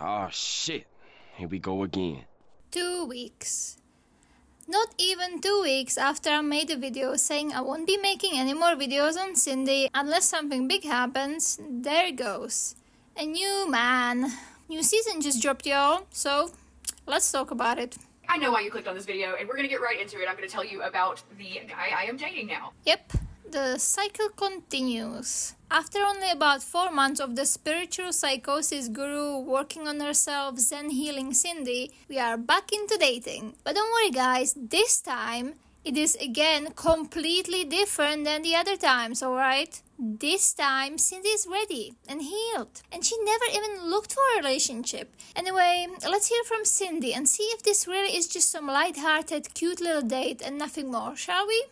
Oh shit, here we go again. 2 weeks. Not even 2 weeks after I made a video saying I won't be making any more videos on Cindy unless something big happens, there it goes. A new man. New season just dropped, y'all, so let's talk about it. I know why you clicked on this video, and we're gonna get right into it. I'm gonna tell you about the guy I am dating now. Yep, the cycle continues. After only about 4 months of the spiritual psychosis guru working on herself, Zen healing Cindy, we are back into dating. But don't worry guys, this time it is again completely different than the other times, alright? This time Cindy is ready and healed, and she never even looked for a relationship. Anyway, let's hear from Cindy and see if this really is just some light-hearted, cute little date and nothing more, shall we?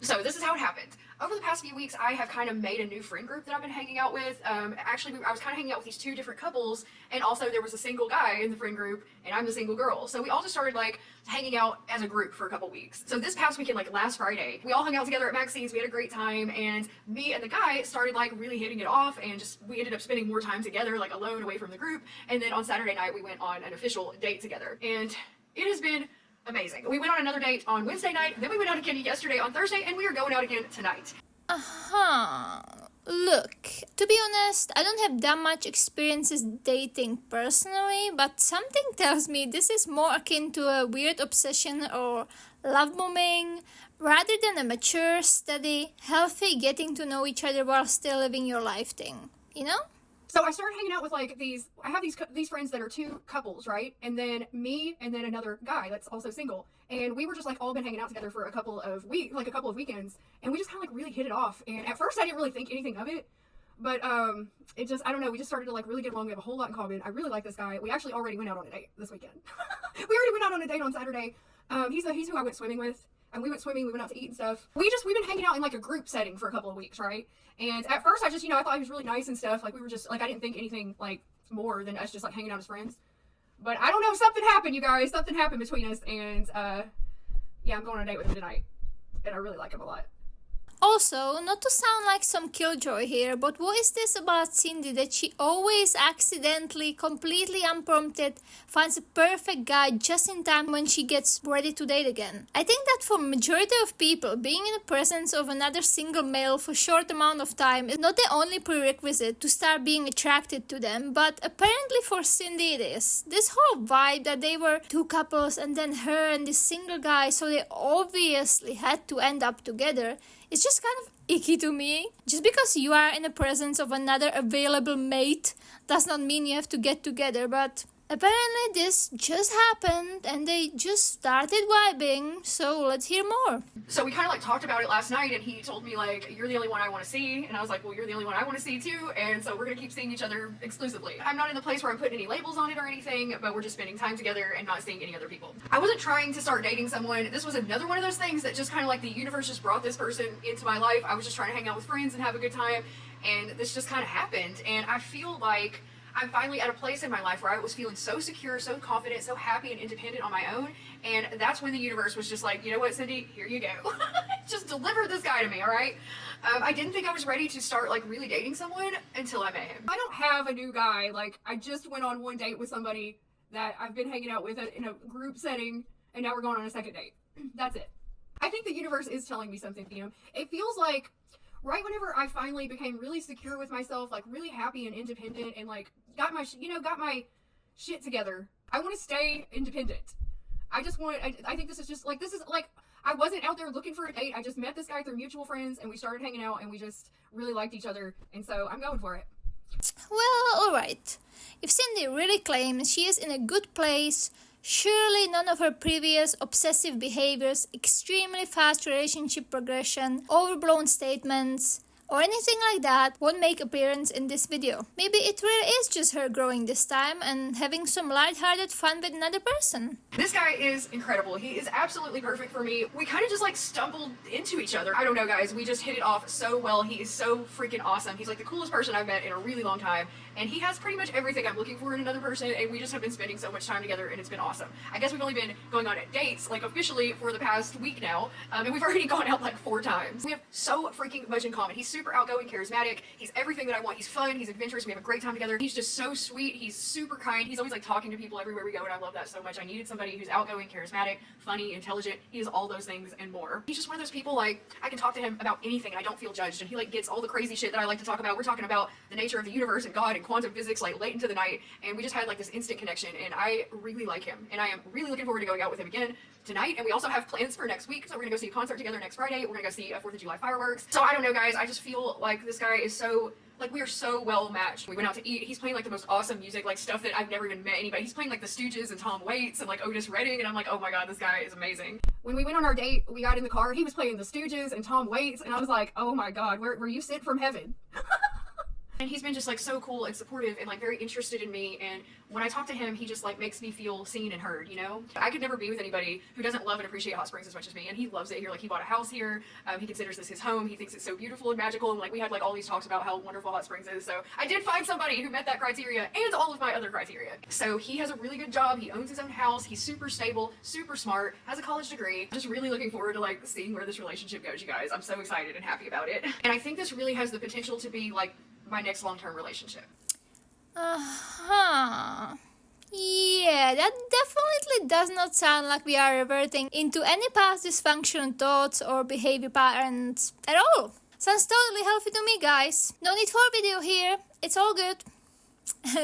So this is how it happened. Over the past few weeks, I have kind of made a new friend group that I've been hanging out with. Actually, I was kind of hanging out with these two different couples, and also there was a single guy in the friend group, and I'm the single girl. So we all just started like hanging out as a group for a couple weeks. So this past weekend, like last Friday, we all hung out together at Maxine's. We had a great time, and me and the guy started like really hitting it off, and we ended up spending more time together, like alone, away from the group. And then on Saturday night, we went on an official date together, and it has been amazing. We went on another date on Wednesday night, then we went out again yesterday on Thursday, and we are going out again tonight. Look, to be honest, I don't have that much experiences dating personally, but something tells me this is more akin to a weird obsession or love bombing, rather than a mature, steady, healthy getting to know each other while still living your life thing, you know? So I started hanging out with like I have these friends that are two couples, right? And then me and then another guy that's also single. And we were just like all been hanging out together for a couple of weekends. And we just kind of like really hit it off. And at first I didn't really think anything of it. But it just, I don't know, we just started to like really get along. We have a whole lot in common. I really like this guy. We actually already went out on a date this weekend. We already went out on a date on Saturday. He's who I went swimming with. And we went swimming, we went out to eat and stuff. We've been hanging out in like a group setting for a couple of weeks, right? And at first I just, I thought he was really nice and stuff. Like we were just, like I didn't think anything like more than us just like hanging out as friends. But I don't know, something happened, you guys. Something happened between us, and yeah, I'm going on a date with him tonight. And I really like him a lot. Also, not to sound like some killjoy here, but what is this about Cindy that she always accidentally, completely unprompted, finds a perfect guy just in time when she gets ready to date again? I think that for majority of people, being in the presence of another single male for a short amount of time is not the only prerequisite to start being attracted to them, but apparently for Cindy it is. This whole vibe that they were two couples and then her and this single guy, so they obviously had to end up together, it's just kind of icky to me. Just because you are in the presence of another available mate does not mean you have to get together, but apparently this just happened and they just started vibing, so let's hear more. So we kind of like talked about it last night, and he told me like, you're the only one I want to see, and I was like, well, you're the only one I want to see too, and so we're gonna keep seeing each other exclusively. I'm not in the place where I'm putting any labels on it or anything, but we're just spending time together and not seeing any other people. I wasn't trying to start dating someone. This was another one of those things that just kind of like the universe just brought this person into my life. I was just trying to hang out with friends and have a good time, and this just kind of happened. And I feel like I'm finally at a place in my life where I was feeling so secure, so confident, so happy and independent on my own. And that's when the universe was just like, you know what, Cindy, here you go. Just deliver this guy to me, all right? I didn't think I was ready to start like really dating someone until I met him. I don't have a new guy. Like I just went on one date with somebody that I've been hanging out with in a group setting, and now we're going on a second date. That's it. I think the universe is telling me something, you know? It feels like right whenever I finally became really secure with myself, like really happy and independent, and like got my shit together, I want to stay independent. I think this is like, I wasn't out there looking for a date. I just met this guy through mutual friends, and we started hanging out, and we just really liked each other, and so I'm going for it. Well, alright. If Cindy really claims she is in a good place, surely none of her previous obsessive behaviors, extremely fast relationship progression, overblown statements, or anything like that won't make appearance in this video. Maybe it really is just her growing this time and having some lighthearted fun with another person. This guy is incredible. He is absolutely perfect for me. We kind of just like stumbled into each other. I don't know, guys. We just hit it off so well. He is so freaking awesome. He's like the coolest person I've met in a really long time. and he has pretty much everything I'm looking for in another person, and we just have been spending so much time together, and it's been awesome. I guess we've only been going on dates, like officially, for the past week now, and we've already gone out like 4 times. We have so freaking much in common. He's super outgoing, charismatic, he's everything that I want. He's fun, he's adventurous, we have a great time together. He's just so sweet, he's super kind, he's always like talking to people everywhere we go, and I love that so much. I needed somebody who's outgoing, charismatic, funny, intelligent. He is all those things and more. He's just one of those people, like, I can talk to him about anything and I don't feel judged, and he like gets all the crazy shit that I like to talk about. We're talking about the nature of the universe and God and quantum physics like late into the night, and we just had like this instant connection, and I really like him, and I am really looking forward to going out with him again tonight. And we also have plans for next week, so we're gonna go see a concert together next Friday. We're gonna go see 4th of July fireworks. So I don't know, guys, I just feel like this guy is so, like, we are so well matched. We went out to eat. He's playing like the most awesome music, like stuff that I've never even met anybody. He's playing like the Stooges and Tom Waits and like Otis Redding, and I'm like, oh my god, this guy is amazing. When we went on our date, we got in the car, he was playing the Stooges and Tom Waits, and I was like, oh my god, were you sent from heaven? And he's been just like so cool and supportive and like very interested in me, and when I talk to him, he just like makes me feel seen and heard, you know? I could never be with anybody who doesn't love and appreciate Hot Springs as much as me, and he loves it here. Like, he bought a house here, he considers this his home, he thinks it's so beautiful and magical, and like we had like all these talks about how wonderful Hot Springs is. So I did find somebody who met that criteria and all of my other criteria. So he has a really good job, he owns his own house, he's super stable, super smart, has a college degree. Just really looking forward to like seeing where this relationship goes, you guys. I'm so excited and happy about it. And I think this really has the potential to be like my next long-term relationship. Yeah, that definitely does not sound like we are reverting into any past dysfunctional thoughts or behavior patterns at all. Sounds totally healthy to me, guys. No need for a video here. It's all good.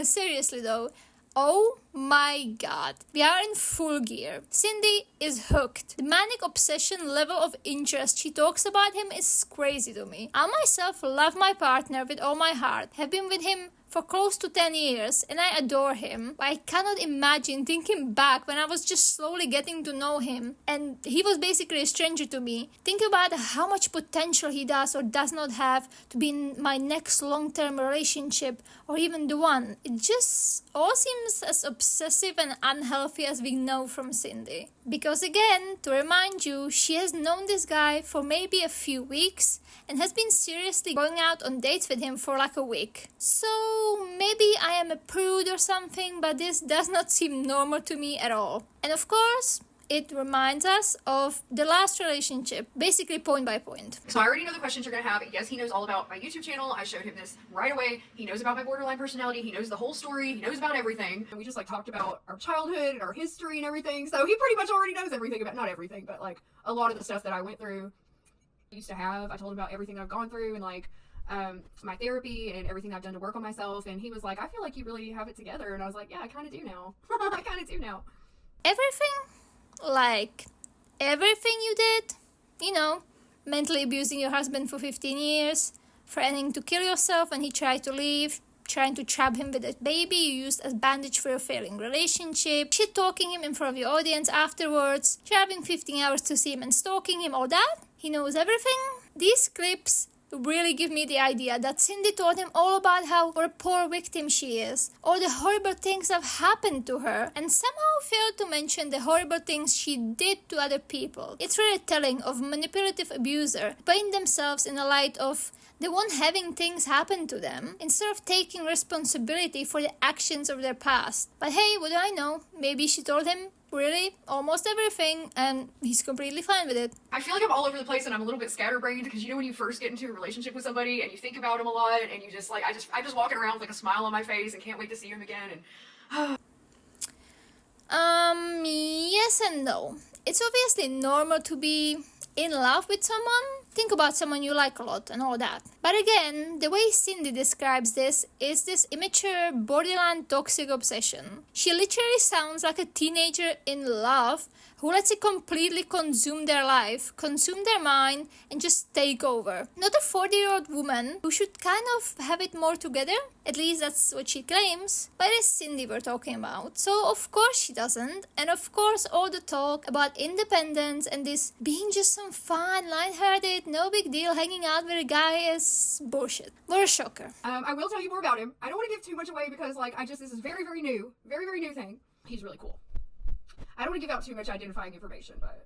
Seriously though, oh my god, we are in full gear. Cindy is hooked. The manic obsession level of interest she talks about him is crazy to me. I myself love my partner with all my heart, have been with him for close to 10 years, and I adore him. But I cannot imagine thinking back when I was just slowly getting to know him and he was basically a stranger to me. Think about how much potential he does or does not have to be in my next long-term relationship or even the one. It just all seems as obsessive and unhealthy as we know from Cindy. Because again, to remind you, she has known this guy for maybe a few weeks and has been seriously going out on dates with him for like a week. So maybe I am a prude or something, but this does not seem normal to me at all. And of course, it reminds us of the last relationship, basically point by point. So I already know the questions you're gonna have. Yes, he knows all about my YouTube channel. I showed him this right away. He knows about my borderline personality. He knows the whole story. He knows about everything. And we just like talked about our childhood and our history and everything. So he pretty much already knows everything about, not everything, but like a lot of the stuff that I went through, I used to have. I told him about everything I've gone through and like my therapy and everything I've done to work on myself. And he was like, I feel like you really have it together. And I was like, yeah, I kind of do now. I kind of do now. Everything? Like, everything you did? You know, mentally abusing your husband for 15 years, threatening to kill yourself when he tried to leave, trying to trap him with a baby you used as bandage for your failing relationship, shit-talking him in front of your audience afterwards, traveling 15 hours to see him and stalking him, all that? He knows everything? These clips really give me the idea that Cindy told him all about how what a poor victim she is, all the horrible things that have happened to her, and somehow failed to mention the horrible things she did to other people. It's really telling of a manipulative abuser putting themselves in the light of the one having things happen to them, instead of taking responsibility for the actions of their past. But hey, what do I know? Maybe she told him really almost everything and he's completely fine with it. I feel like I'm all over the place and I'm a little bit scatterbrained because you know when you first get into a relationship with somebody and you think about them a lot and you just like, I'm just walking around with like a smile on my face and can't wait to see him again. And yes and no. It's obviously normal to be in love with someone. Think about someone you like a lot and all that. But again, the way Cindy describes this is this immature, borderline toxic obsession. She literally sounds like a teenager in love who lets it completely consume their life, consume their mind, and just take over. Not a 40-year-old woman who should kind of have it more together. At least that's what she claims. But it's Cindy we're talking about. So of course she doesn't. And of course all the talk about independence and this being just some fun, lighthearted, no big deal hanging out with a guy is bullshit. What a shocker. I will tell you more about him. I don't want to give too much away because like this is very, very new thing. He's really cool. I don't want to give out too much identifying information, but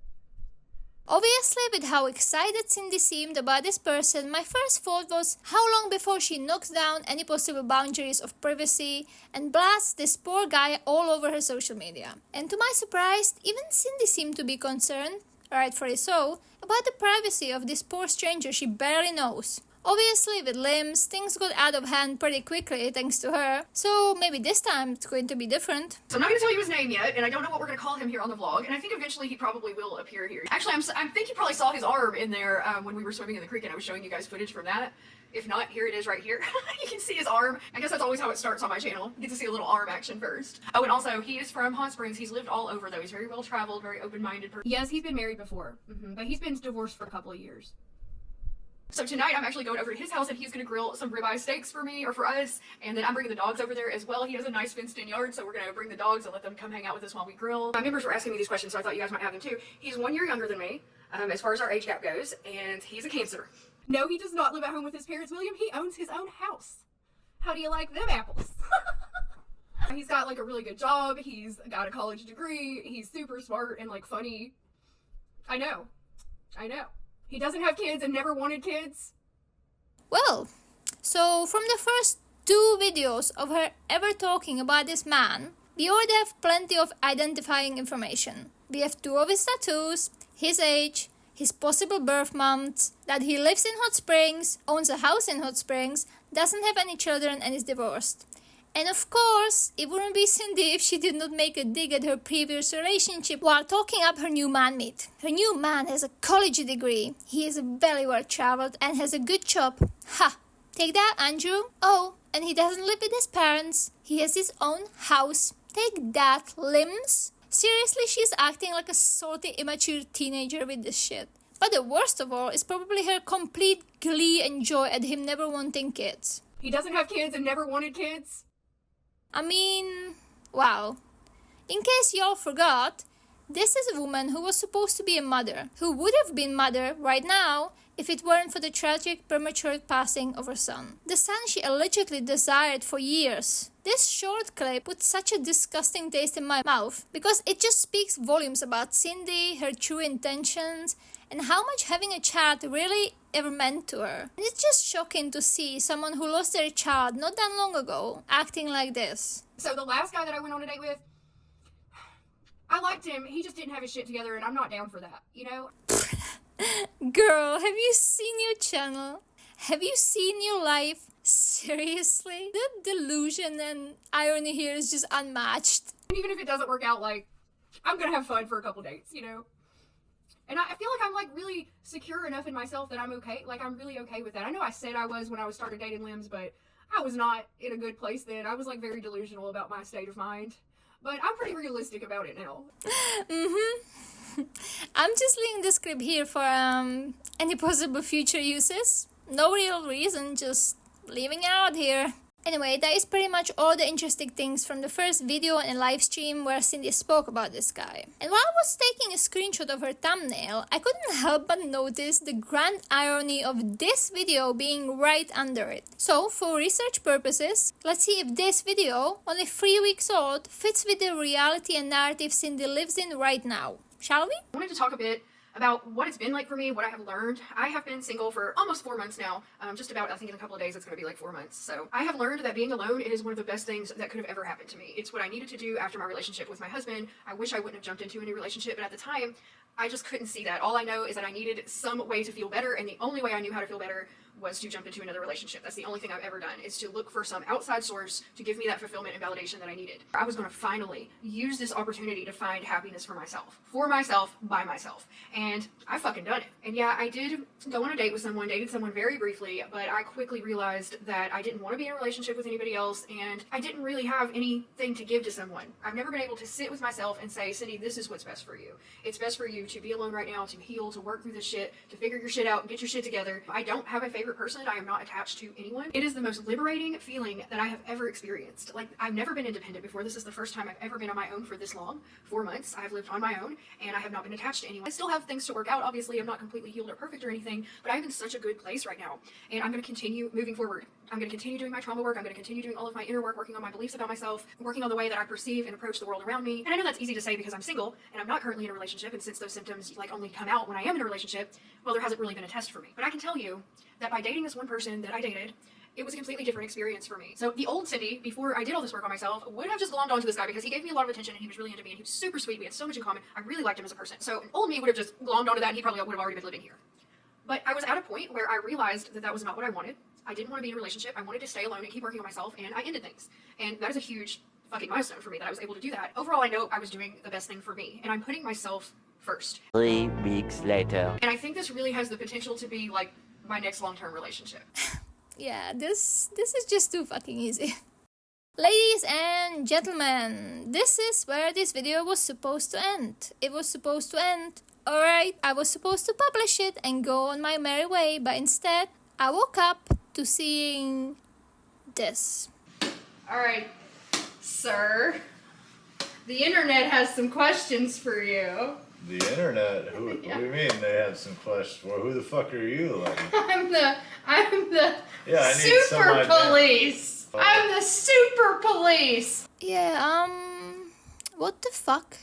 Obviously, with how excited Cindy seemed about this person, my first thought was how long before she knocks down any possible boundaries of privacy and blasts this poor guy all over her social media. And to my surprise, even Cindy seemed to be concerned, rightfully so, about the privacy of this poor stranger she barely knows. Obviously, with Limbs, things got out of hand pretty quickly thanks to her, so maybe this time it's going to be different. So I'm not going to tell you his name yet, and I don't know what we're going to call him here on the vlog, and I think eventually he probably will appear here. Actually, I think you probably saw his arm in there when we were swimming in the creek and I was showing you guys footage from that. If not, here it is right here. You can see his arm. I guess that's always how it starts on my channel. You get to see a little arm action first. Oh, and also, he is from Hot Springs. He's lived all over, though. He's very well-traveled, very open-minded person. Yes, he's been married before, but he's been divorced for a couple of years. So tonight I'm actually going over to his house and he's going to grill some ribeye steaks for me or for us, and then I'm bringing the dogs over there as well. He has a nice fenced-in yard, so we're going to bring the dogs and let them come hang out with us while we grill. My members were asking me these questions, so I thought you guys might have them too. He's 1 year younger than me, as far as our age gap goes, and he's a Cancer. No, he does not live at home with his parents, William. He owns his own house. How do you like them apples? He's got like a really good job. He's got a college degree. He's super smart and like funny. I know. He doesn't have kids and never wanted kids. Well, so from the first 2 videos of her ever talking about this man, we already have plenty of identifying information. We have 2 of his tattoos, his age, his possible birth month, that he lives in Hot Springs, owns a house in Hot Springs, doesn't have any children and is divorced. And of course, it wouldn't be Cindy if she did not make a dig at her previous relationship while talking up her new man meet. Her new man has a college degree, he is very well traveled and has a good job. Ha! Take that, Andrew. Oh, and he doesn't live with his parents. He has his own house. Take that, Limbs. Seriously, she's acting like a salty, immature teenager with this shit. But the worst of all is probably her complete glee and joy at him never wanting kids. He doesn't have kids and never wanted kids. I mean, wow. In case y'all forgot, this is a woman who was supposed to be a mother, who would have been mother right now if it weren't for the tragic premature passing of her son. The son she allegedly desired for years. This short clip put such a disgusting taste in my mouth because it just speaks volumes about Cindy, her true intentions, and how much having a child really ever meant to her. And it's just shocking to see someone who lost their child not that long ago acting like this. So the last guy that I went on a date with, I liked him, he just didn't have his shit together and I'm not down for that, you know? Girl, have you seen your channel? Have you seen your life? Seriously? The delusion and irony here is just unmatched. Even if it doesn't work out, like, I'm gonna have fun for a couple dates, you know? And I feel like I'm like really secure enough in myself that I'm okay. Like I'm really okay with that. I know I said I was when I started dating Limbs, but I was not in a good place then. I was like very delusional about my state of mind. But I'm pretty realistic about it now. I'm just leaving this clip here for any possible future uses. No real reason, just leaving it out here. Anyway, that is pretty much all the interesting things from the first video and live stream where Cindy spoke about this guy. And while I was taking a screenshot of her thumbnail, I couldn't help but notice the grand irony of this video being right under it. So, for research purposes, let's see if this video, only 3 weeks old, fits with the reality and narrative Cindy lives in right now. Shall we? I wanted to talk a bit about what it's been like for me, what I have learned. I have been single for almost 4 months now. Just about, I think in a couple of days, it's going to be like 4 months. So I have learned that being alone is one of the best things that could have ever happened to me. It's what I needed to do after my relationship with my husband. I wish I wouldn't have jumped into a new relationship, but at the time, I just couldn't see that. All I know is that I needed some way to feel better, and the only way I knew how to feel better was to jump into another relationship. That's the only thing I've ever done, is to look for some outside source to give me that fulfillment and validation that I needed. I was going to finally use this opportunity to find happiness for myself, by myself. And I fucking done it. And yeah, I did go on a date with someone, dated someone very briefly, but I quickly realized that I didn't want to be in a relationship with anybody else, and I didn't really have anything to give to someone. I've never been able to sit with myself and say, Cindy, this is what's best for you. It's best for you to be alone right now, to heal, to work through this shit, to figure your shit out and get your shit together. I don't have a favorite favorite person. I am not attached to anyone. It is the most liberating feeling that I have ever experienced. Like, I've never been independent before. This is the first time I've ever been on my own for this long. 4 months. I've lived on my own, and I have not been attached to anyone. I still have things to work out. Obviously, I'm not completely healed or perfect or anything, but I'm in such a good place right now, and I'm going to continue moving forward. I'm going to continue doing my trauma work. I'm going to continue doing all of my inner work, working on my beliefs about myself, working on the way that I perceive and approach the world around me. And I know that's easy to say because I'm single and I'm not currently in a relationship, and since those symptoms like only come out when I am in a relationship, well, there hasn't really been a test for me. But I can tell you that by dating this one person that I dated, it was a completely different experience for me. So the old Cindy, before I did all this work on myself, would have just glommed onto this guy because he gave me a lot of attention and he was really into me and he was super sweet. We had so much in common. I really liked him as a person. So old me would have just glommed onto that and he probably would have already been living here. But I was at a point where I realized that that was not what I wanted. I didn't want to be in a relationship. I wanted to stay alone and keep working on myself, and I ended things. And that is a huge fucking milestone for me that I was able to do that. Overall, I know I was doing the best thing for me, and I'm putting myself first. 3 weeks later. And I think this really has the potential to be like my next long-term relationship. Yeah, this is just too fucking easy. Ladies and gentlemen, this is where this video was supposed to end. It was supposed to end. Alright, I was supposed to publish it and go on my merry way, but instead, I woke up to seeing this. Alright, sir. The internet has some questions for you. The internet? What do you mean they have some questions? Well, who the fuck are you? Like, I'm the yeah, I need some super idea. police. I'm the super police. Yeah, what the fuck?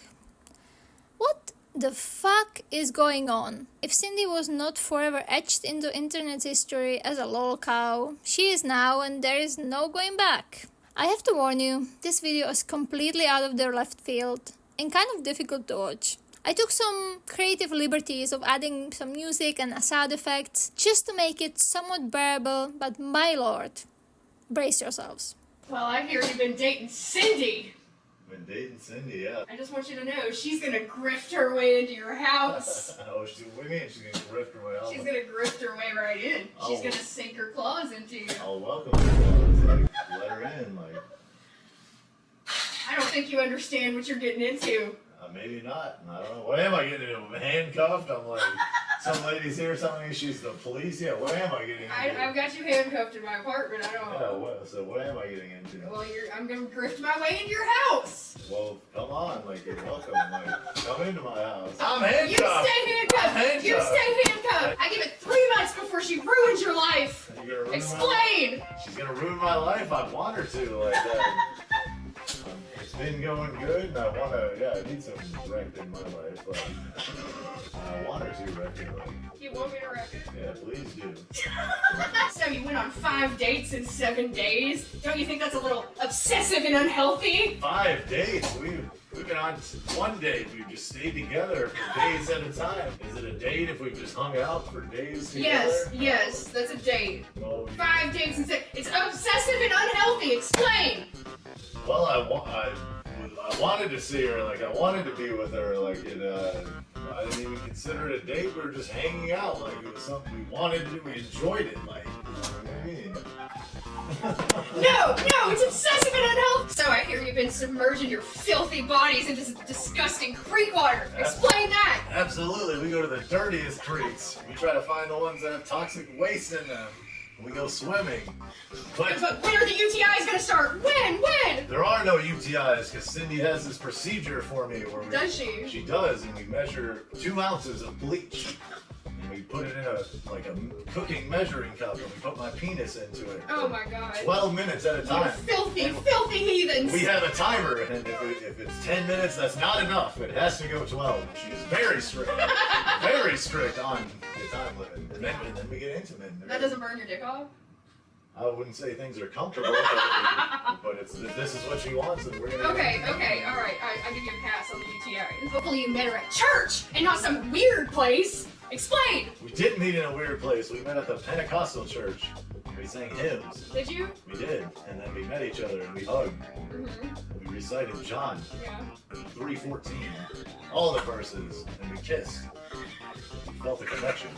What the fuck is going on? If Cindy was not forever etched into internet history as a lol cow, she is now, and there is no going back. I have to warn you, this video is completely out of their left field and kind of difficult to watch. I took some creative liberties of adding some music and sound effects just to make it somewhat bearable, but my lord, brace yourselves. Well, I hear you've been dating Cindy. Been dating Cindy, yeah. I just want you to know she's gonna grift her way into your house. Oh, what do you mean she's gonna grift her way out? She's gonna grift her way right in. She's Oh. gonna sink her claws into you. I'll welcome her. Like, let her in. Like, I don't think you understand what you're getting into. maybe not. I don't know. What am I getting into? Handcuffed? I'm like, some lady's here telling me she's the police. Yeah, what am I getting into? I've got you handcuffed in my apartment. I don't know. Yeah, so what am I getting into? Well, I'm gonna grift my way into your house. Well, come on, like, you're welcome. Like, come into my house. I'm You handcuffed. stay handcuffed. You stay handcuffed. I give it 3 months before she ruins your life. You're gonna ruin Explain. She's gonna ruin my life. I want her to. Like, it's been going good, and I wanna. Yeah, I need some wrecked in my life, but I want her to wreck it. Like, You want me to wreck it? yeah, please do. So you went on 5 dates in 7 days? Don't you think that's a little obsessive and unhealthy? 5 dates. We've been on 1 date. We've just stayed together for days at a time. Is it a date if we've just hung out for days together? Yes, that's a date. Well, 5 dates in 6. It's obsessive and unhealthy. Explain. well, I wanted to see her. Like, I wanted to be with her. Like, I didn't even consider it a date. We were just hanging out. Like, it was something we wanted to do. We enjoyed it. Like, you know what I mean? No, it's obsessive and unhealthy. So I hear you've been submerging your filthy bodies into this disgusting creek water. Explain that. Absolutely. We go to the dirtiest creeks. We try to find the ones that have toxic waste in them. We go swimming. But when are the UTIs gonna start? When? there are no UTIs because Cindy has this procedure for me where Does she? She does, and we measure 2 ounces of bleach. And we put it in a cooking measuring cup, and we put my penis into it. Oh my god. 12 minutes at a You time. filthy heathens. We have a timer, and if it's 10 minutes, that's not enough. It has to go 12. She is very strict on the time limit. And then we get intimate. That doesn't burn your dick off? I wouldn't say things are comfortable, but this is what she wants, and we're gonna. Okay, alright. I give you a pass on the UTIs. Hopefully you met her at church and not some weird place. Explain! We didn't meet in a weird place. We met at the Pentecostal church. We sang hymns. Did you? We did, and then we met each other and we hugged. Mm-hmm. We recited John Yeah. 3:14, all the verses, and we kissed. We felt a connection.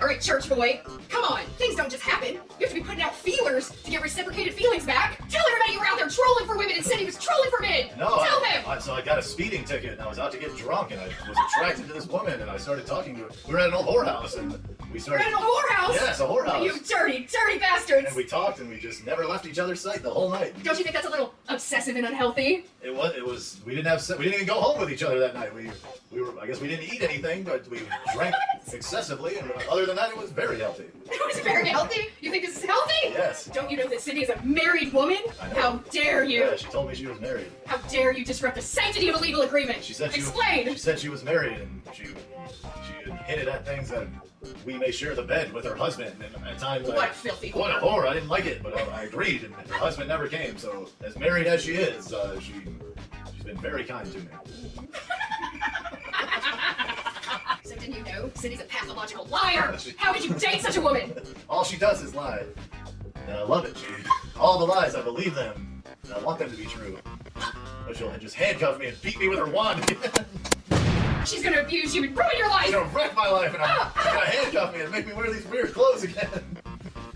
Alright, church boy. Come on. Things don't just happen. You have to be putting out feelers to get reciprocated feelings back. Tell everybody you were out there trolling for women and said he was trolling for men. No, Tell him. so I gotta speak speeding ticket, and I was out to get drunk, and I was attracted to this woman, and I started talking to her. We were at an old whorehouse, and we started... We're at a whorehouse? Yes, a whorehouse. You dirty, dirty bastards! And we talked, and we just never left each other's sight the whole night. Don't you think that's a little obsessive and unhealthy? It was, we didn't even go home with each other that night. We were, I guess we didn't eat anything, but we drank excessively, and other than that, it was very healthy. It was very healthy? You think this is healthy? Yes. Don't you know that Cindy is a married woman? I know. How dare you? Yeah, she told me she was married. How dare you disrupt the sanctity of a legal agreement? She said Explain! She said she was married, and she hinted at things that we may share the bed with her husband, and at times What a filthy what a whore! I didn't like it, but I agreed, and her husband never came. So, as married as she is, she's been very kind to me. So didn't you know Cindy's a pathological liar? How could you date such a woman? All she does is lie, and I love it. All the lies, I believe them, and I want them to be true. But she'll just handcuff me and beat me with her wand. She's gonna abuse you and ruin your life! She's gonna wreck my life, and she's gonna handcuff me and make me wear these weird clothes again.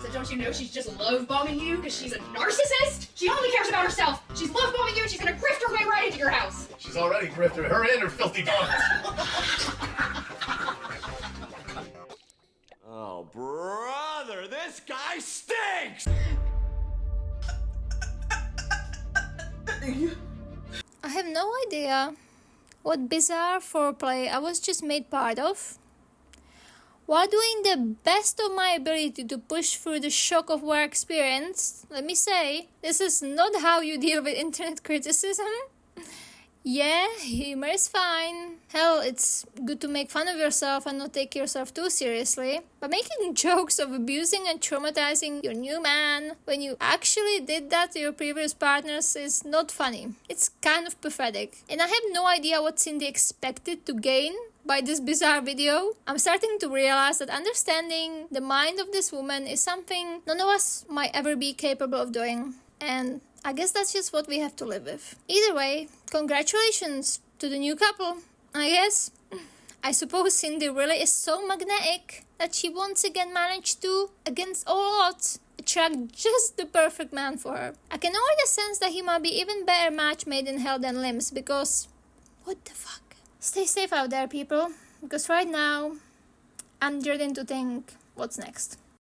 So don't you know she's just love-bombing you because she's a narcissist? She only cares about herself. She's love-bombing you and she's gonna grift her way right into your house. She's already grifted her and her filthy dogs. Oh, brother, this guy stinks! I have no idea what bizarre foreplay I was just made part of. While doing the best of my ability to push through the shock of what I experienced, let me say, this is not how you deal with internet criticism. Yeah, humor is fine. Hell, it's good to make fun of yourself and not take yourself too seriously. But making jokes of abusing and traumatizing your new man when you actually did that to your previous partners is not funny. It's kind of pathetic. And I have no idea what Cindy expected to gain by this bizarre video. I'm starting to realize that understanding the mind of this woman is something none of us might ever be capable of doing. And I guess that's just what we have to live with. Either way, congratulations to the new couple, I guess. I suppose Cindy really is so magnetic that she once again managed to, against all odds, attract just the perfect man for her. I can already sense that he might be even better match made in hell than Limbs, because what the fuck? Stay safe out there, people, because right now I'm dreading to think what's next.